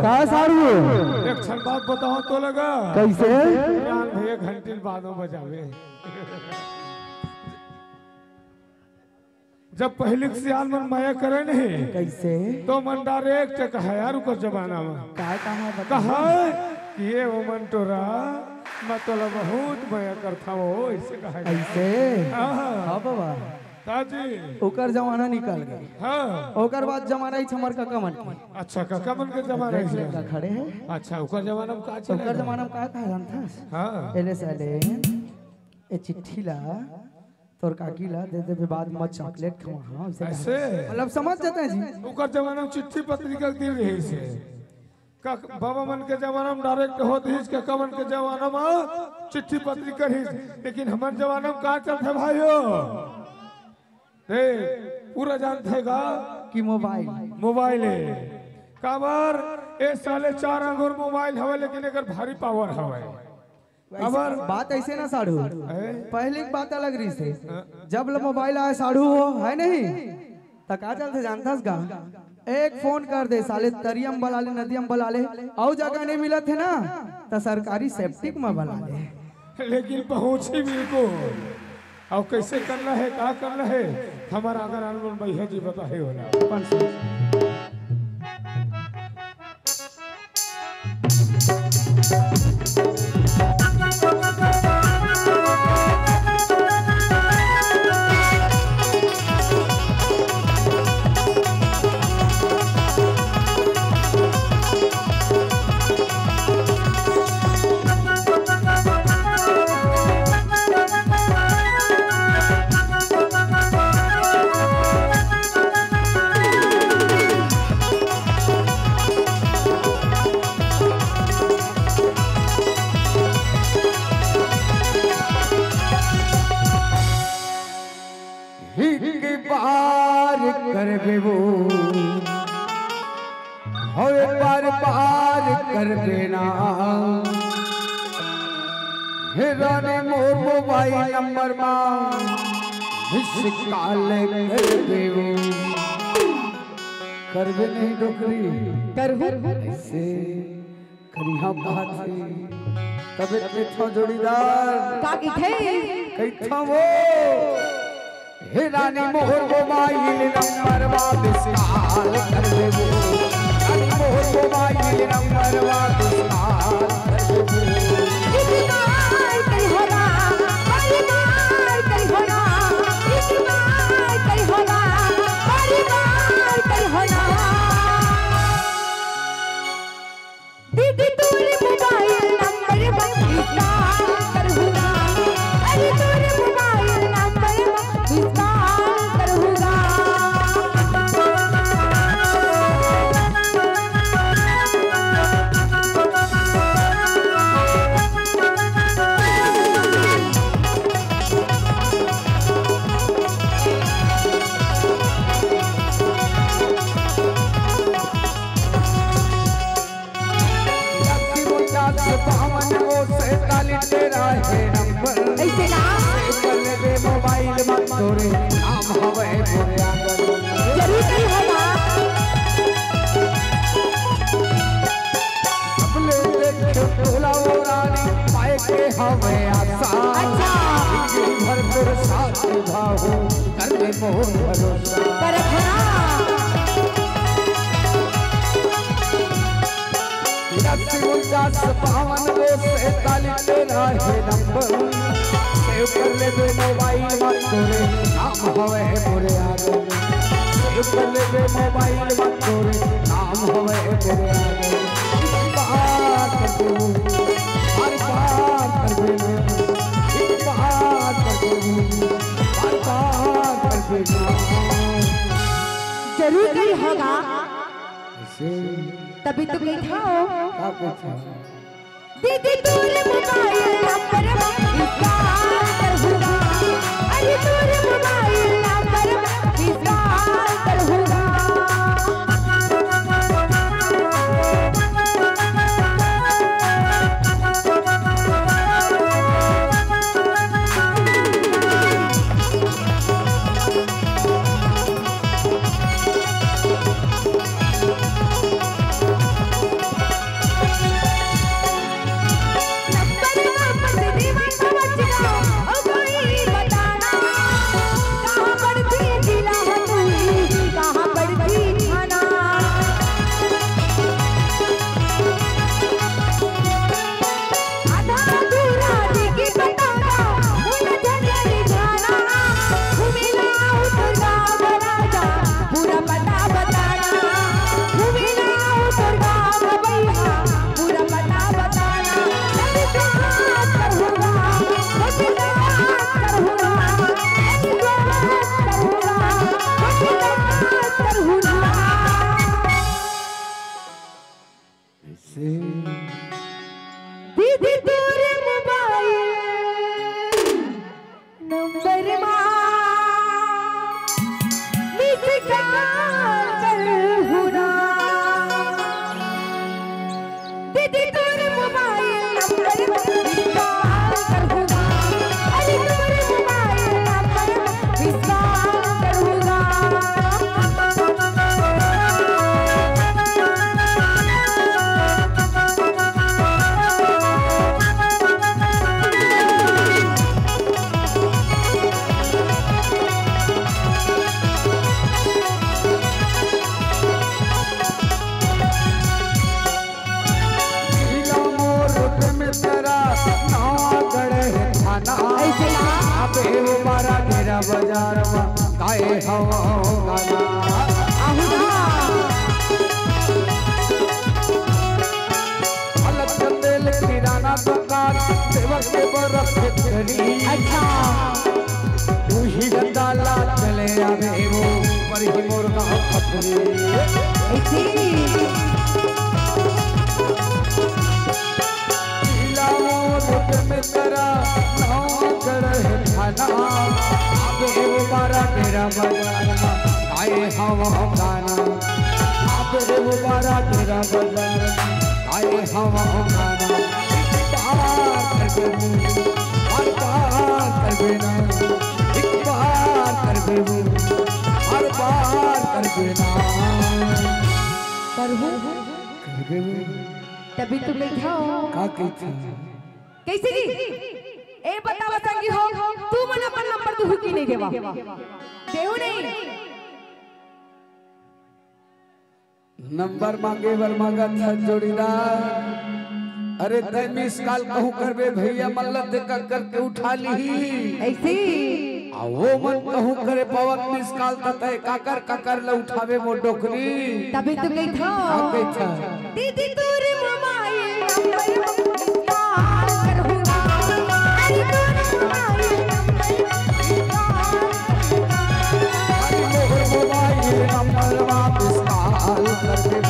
का सारू एक क्षण बात बताओ तो लगा कैसे यार भैया घंटी बादों बजावे जब पहले सियाल मन माया करे नहीं कैसे तो मन डायरेक्ट कहा यार ऊपर जमाना में कहा कि ये वो मन तोरा मतलब बहुत माया करता वो ऐसे कहा ऐसे हाँ बाबा ताजी ओकर जमाना निकल गए हाँ ओकर बाद जमाना ही हमर काका मन के अच्छा काका मन के जमाना देख ले है का खड़े हैं अच्छा ओकर जमाना में का चले ओकर जमाना में का कहा जानता हाँ एले साले ए चिट्ठी ला तोर काकी ला दे दे बाद मत चॉकलेट खवा हां ऐसे मतलब समझ जाते हैं जी ओकर जमाना में चिट्ठी पत्रिका गिर रही से का बाबा मन के जमाना में डायरेक्ट होती है काका मन के जमाना में चिट्ठी पत्रिका ही लेकिन हमारे जमाना में का चलता भाइयों ए पूरा जानते का कि मोबाइल है काबर ए साले 4 अंगूर मोबाइल हवे लेकिन एकर भारी पावर हवे अबर बात ऐसे ना साढ़ू पहले की बात अलग रही से जब मोबाइल आए साढ़ू हो है नहीं तो का चलते जानतास गा एक फोन कर दे साले तरियम बला ले नदियम बला ले और जगह नहीं मिला थे ना तो सरकारी सेप्टिक में बला ले लेकिन पहुंची बिल्कुल और कैसे करना है क्या करना है हमारा अगर अनमोल भैया जी बताए होला मोबाइल नंबर करबे नहीं डोकरी ऐसे करिहा बात तबे देखो जोड़ीदार का थे कैथा वो हे रानी मोहर मोबाइल नंबर विशाल करबे वो रानी मोहर मोबाइल नंबर विशाल करबे तोरे नाम हवे मोरे आंगन जरूर नहीं होगा सबले देख तोला रानी पाए के हवे आशा अच्छा भर तोर साथ भाऊ कर ले मोह भरोसा करखना 49 वो 47 तेरा है नंबर सेव कर ले दे मोबाइल मत तोरे नाम हवे मोरे आगे सेव कर ले दे मोबाइल मत तोरे नाम हवे मोरे आगे बात कर दू हर बात कर दे एक बात कर दू हर बात कर दे जरूर नहीं होगा ऐसे तभी तो गई था क्या पूछा दीदी तूने मोबाइल नंबर विशाल करहूँगा अरे तूने मोबाइल नंबर विशाल करहूँगा कैसे दीदी तोरे मोबाइल नंबर मिस कॉल कर हुरा दीदी तोरे मोबाइल नंबर मिस कॉल कर हुरा अरे तोरे मोबाइल नंबर मिस कॉल कर हुरा बाजार में गाए हवा गाना अलग तेल किराना दुकान सेवक के बरफ खड़ी अच्छा तू ही गंदाला चले आवे वो पर ही मुर्गा खपरी ऐसी में तेरा वो बारा तेरा बाजार आए हवा गाना आप वो बारा तेरा बाजार आए हवा गाना हर बार कर देना एक बार कर देना हर बार कर देना तभी तुम नहीं खाओ का कहती कैसे जी ए बतावा संगी हो तू मन अपन नंबर तू की नहीं देवा देहु नहीं नंबर मांगे बर मांगा था जोड़ीदार अरे तय मिस कॉल कहूं करबे भैया मल्लत करके उठा ली ऐसे आ वो मन कहूं करे पवन मिस कॉल तय काकर ले उठावे मो डोकरी तभी तुम नहीं था का कहता दीदी तोरे मोबाइल नंबर कॉल कर हुआ अरे तोरे मोबाइल मोबाइल नंबर वापस कॉल कर